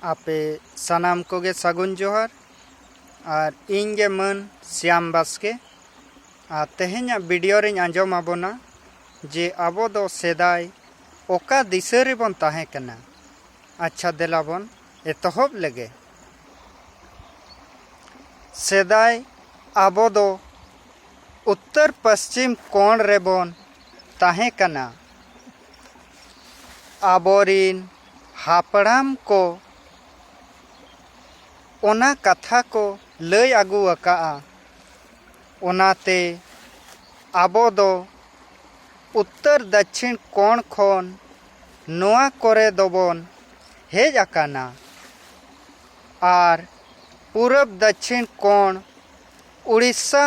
आपे सानाम कोगे सागुन जोहार और इंगे मन श्याम बास्के तेहेኛ वीडियो रिन आंजम आबोना जे आबो दो सेदाय ओका दिशा रेबन ताहे कना। अच्छा देलाबन एतहब लगे। सेदाय आबो दो उत्तर पश्चिम कोण रेबन ताहे कना। आबोरिन हापड़ाम को ओना कथा को लय आगु अकाआ। ओनाते आबो दो उत्तर दक्षिण कोण खन नोआ कोरे दोबन हेज आकाना आर पूरब दक्षिण कोण उड़ीसा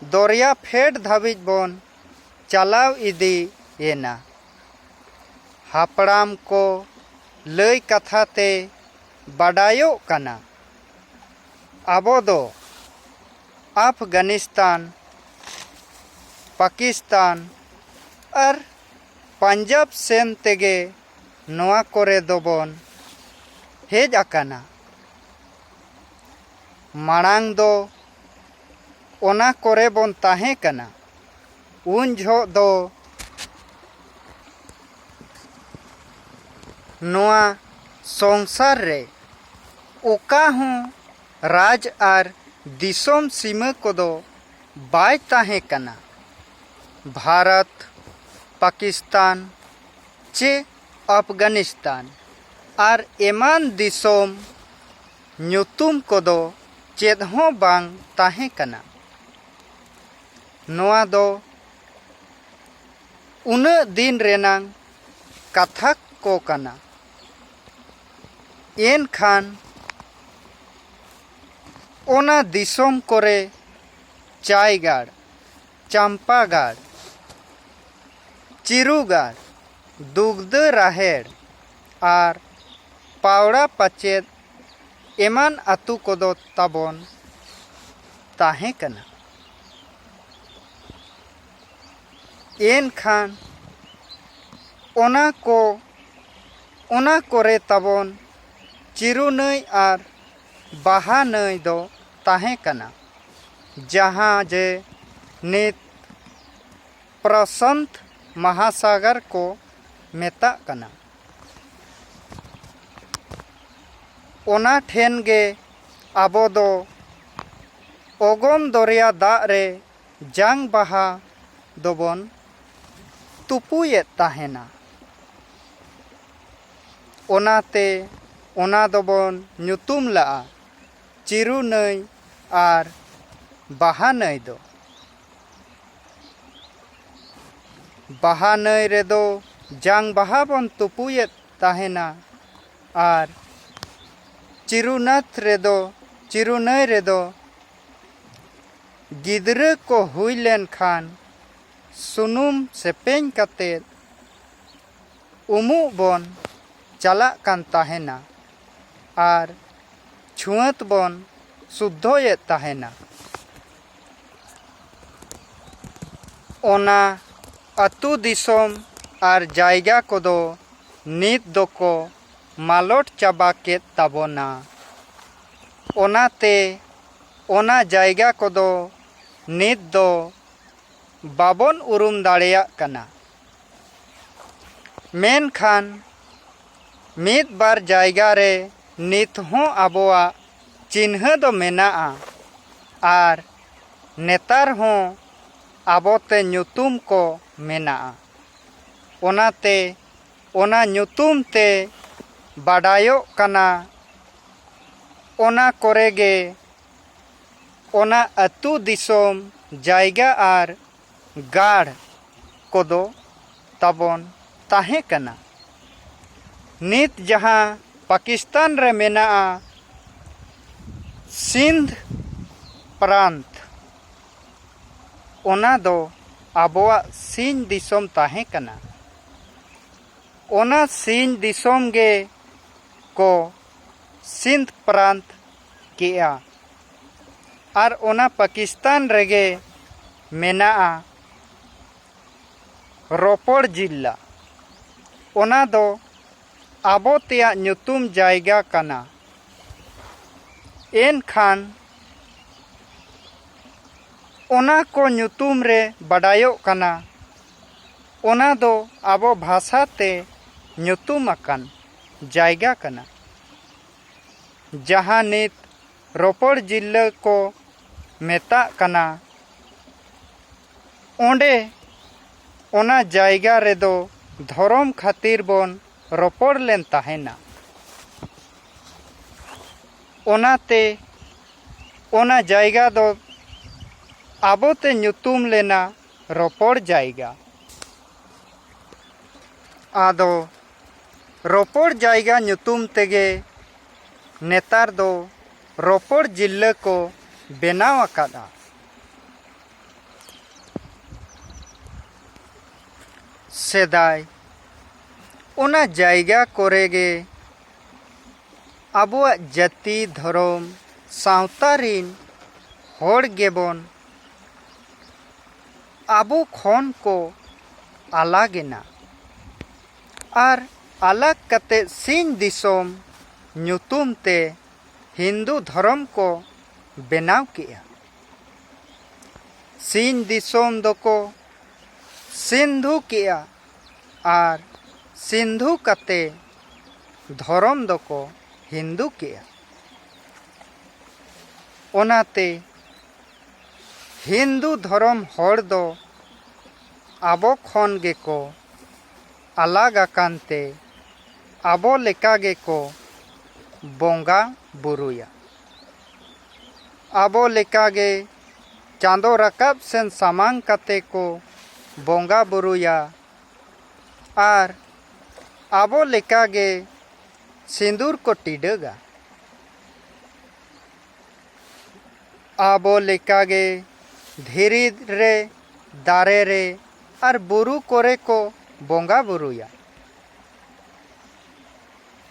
दरिया फेड धाबिज बन चलाव इदी येना। हापड़ाम को लय कथाते बाडायो कना आबो दो अफगानिस्तान, पाकिस्तान और पंजाब सेन तेगे नोआ कोरे दोबन हेज आकाना। माड़ांग दो ओना कोरे बन ताहे कना। उन झो दो नोआ संसार रे ओका हूँ राज आर दिसोम सीमा कोदो बाय ताहे कना। भारत, पाकिस्तान चे अफगानिस्तान आर एमान दिसोम ᱧᱩᱛᱩᱢ कोदो चेद हों बांग ताहे कना। नोआ दो उना दिन रेनांग कथा को कना। एन खान ओना दिसोम कोरे चायगाड़, चंपागाड़, चिरुगाड़, दुग्ध राहेड़ आर पावड़ा पचेद एमान अतु कोदो ताबोन ताहे कना। एन खान ओना कोरे ताबोन चिरु नई आर बाहा नई दो ताहे कना। जहाँ जे नित प्रशांत महासागर को मेता कना। ओना ठेन गे आबो दो ओगम दरिया दाग रे जांग बाहा दोबन तुपुयेत ताहेना। ओनाते ओना दोबन ᱧᱩᱛᱩᱢ लाआ चिरु नई आर बाहा नई दो। बाहा नई रे दो जांग बाहा बन तुपुयेत ताहेना आर चिरुनाथ रे दो चिरु नई रे दो गिदरे को हुई लेन खान सुनुम सेपेñ कतेद उमु बन चला कान ताहेना आर छुआत बन शुद्धोयेत ताहेना। ओना अतु दिसोम आर जायगा कोदो नित दोको मालोट चाबा केत ताबोना। ओनाते ओना जायगा कोदो नित दो बाबन उरुम दाड़ेया कना। मेनखान मित बार जायगा रे नित हों आबोआ चिन्ह दो मेनाआ आर नेतार हों आबोते ᱧᱩᱛᱩᱢ को मेनाआ। ओनाते ओना ᱧᱩᱛᱩᱢ ते बाडायो कना। ओना कोरेगे ओना अतु दिसोम जायगा आर गाढ़ कोदो ताबोन ताहे कना। नित जहाँ पाकिस्तान रे मेनाआ सिंध प्रांत ओना दो आबोआ सिंध दिसोम ताहे कना। ओना सिंध दिसोम गे को सिंध प्रांत केआ आर ओना पाकिस्तान रेगे मेनाआ रोपड़ जिला। ओना दो ᱟᱵᱚ ᱛᱮᱭᱟᱜ ᱧᱩᱛᱩᱢ ᱡᱟᱭᱜᱟ ᱠᱟᱱᱟ। ᱮᱱᱠᱷᱟᱱ ᱚᱱᱟ ᱠᱚ ᱧᱩᱛᱩᱢ ᱨᱮ ᱵᱟᱰᱟᱭᱚᱜ ᱠᱟᱱᱟ ᱚᱱᱟ ᱫᱚ ᱟᱵᱚ ᱵᱷᱟষᱟ ᱛᱮ ᱧᱩᱛᱩᱢ ᱟᱠᱟᱱ ᱡᱟᱭᱜᱟ ᱠᱟᱱᱟ। ᱡᱟᱦᱟᱸ ᱱᱤᱛ ᱨᱚᱯᱚᱲ ᱡᱤᱞᱟᱹ ᱠᱚ ᱢᱮᱛᱟᱜ ᱠᱟᱱᱟ, ᱚᱸᱰᱮ ᱚᱱᱟ ᱡᱟᱭᱜᱟ ᱨᱮᱫᱚ ᱫᱷᱚᱨᱚᱢ ᱠᱷᱟᱹᱛᱤᱨ ᱵᱚᱱ ᱨᱚᱯᱚᱲ ᱞᱮᱱ ᱛᱟᱦᱮᱱᱟ। ᱚᱱᱟᱛᱮ ᱚᱱᱟ ᱡᱟᱭᱜᱟ ᱫᱚ ᱟᱵᱚᱛᱮ ᱧᱩᱛᱩᱢ ᱞᱮᱱᱟ ᱨᱚᱯᱚᱲ ᱡᱟᱭᱜᱟ। ᱟᱫᱚ ᱨᱚᱯᱚᱲ ᱡᱟᱭᱜᱟ ᱧᱩᱛᱩᱢ ᱛᱮᱜᱮ ᱱᱮᱛᱟᱨ ᱫᱚ ᱨᱚᱯᱚᱲ ᱡᱤᱞᱟᱹ ᱠᱚ ᱵᱮᱱᱟᱣ ᱟᱠᱟᱫᱟ। ᱥᱮᱫᱟᱭ ᱚᱱᱟ ᱡᱟᱭᱜᱟ ᱠᱚᱨᱮ ᱜᱮ ᱟᱵᱚᱣᱟᱜ ᱡᱟᱹᱛᱤ ᱫᱷᱚᱨᱚᱢ ᱥᱟᱶᱛᱟ ᱨᱤᱱ ᱦᱚᱲ ᱜᱮᱵᱚᱱ ᱟᱵᱚ ᱠᱷᱚᱱ ᱠᱚ ᱟᱞᱟᱜᱮᱱᱟ। ᱟᱨ ᱟᱞᱟᱜ ᱠᱟᱛᱮ ᱥᱤᱧ ᱫᱤᱥᱚᱢ ᱧᱩᱛᱩᱢ te Hindu धर्म को बेनाव किया। सिंह दिसोम दको सिंधु किया और सिंधु कते धर्म दको हिंदू किया। ओनाते हिंदू धर्म हर दो आबो खन गेको अलग अकानते आबो लेका गेको बोंगा बुरुया। आबो लेकागे चांदो रकाब सेन सामांग कते को बोंगा बुरुया और आबो लेकागे सिंदूर को टिडगा। आबो लेकागे धीरी रे दारे रे और बुरु कोरे को बोंगा बुरुया।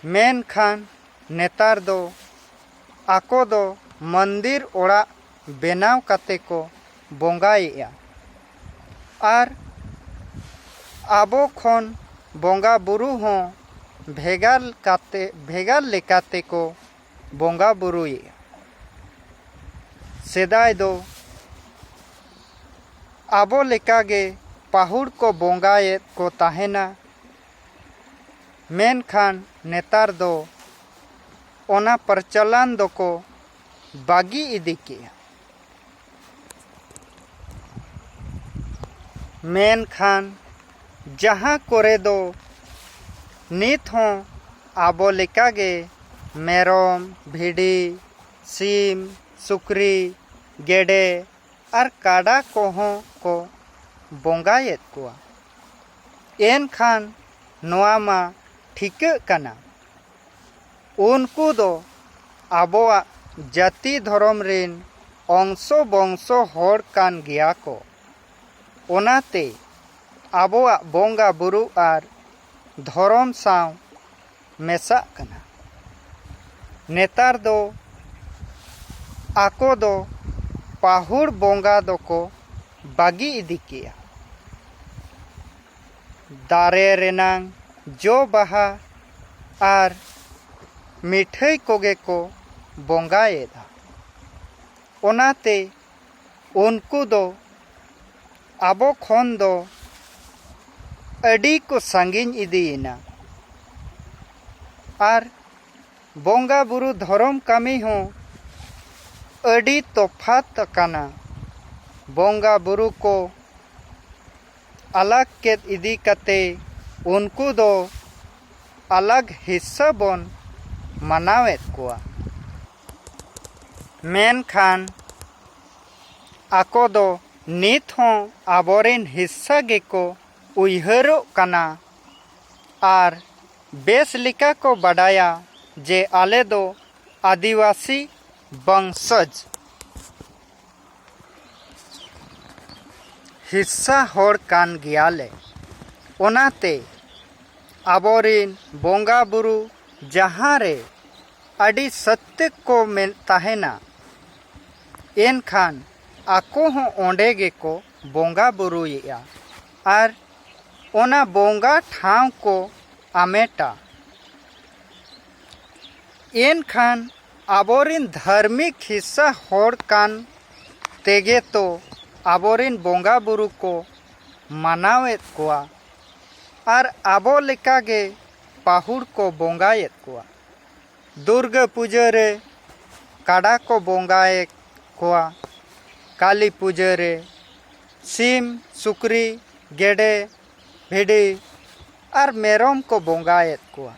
मेन खान नेतार दो आको दो मंदिर ओड़ा बेनाव कते को बोंगाएया और आबो खन बोंगा बुरु हों भेगार लेकाते को बोंगा बुरुएया। सेदाय दो आबो लेकागे पाहुड़ को बोंगाए को ताहेना। मेन खान नेतार दो ओना प्रचलन दो को बागी इदी किया। मेन खान जहाँ कोरे दो नित हों आबो लेकागे मेरोम भिडी सीम सुक्री गेडे और काडा कोहों को बोंगायेत कुआ। एन खान नोआ मा ठीक कना उनको दो आबोआ जाति धर्म रिन अंशो बंशो हर कान गिया को। ओनाते आबोआ बोंगा बुरु और धर्म साव मेसा कना। नेतार दो आको दो पाहुड़ बोंगा दो को बागी इदी किया। दारे रेनांग जो बहा और मिठाई कोगे को बोंगाएदा। ओनाते उनको दो आबो खन दो अडी को सांगिन इदीना और बोंगा बुरु धर्म कामी हो अडी तोफात काना। बोंगा बुरु को अलग के इदी कते उनको दो अलग हिस्सा बोन मनावेत कुआ। मेन खान आको दो नित हों आबोरेन हिस्सा गेको उइहरो कना और बेस लिका को बडाया जे आले दो आदिवासी वंशज हिस्सा होड़ कान गियाले। ओनाते आबोरेन बोंगा बुरु जहाँ रे अडी सत्य को में ताहेना। एन खान आको हों ओंडे गे को बोंगा बुरुया और ओना बोंगा ठाव को आमेटा एनखान आबोरिन धार्मिक हिस्सा होड़ कान तेगे तो आबोरिन बोंगा बुरु को मानावेत कोआ और आबो लेकागे पाहुड़ को बोंगायेत कोआ। दुर्गा पूजा रे काड़ा को बोंगाए कोआ, काली पूजा रे सीम सुक्री गेडे भिडी और मेरम को बोंगायेत कोआ।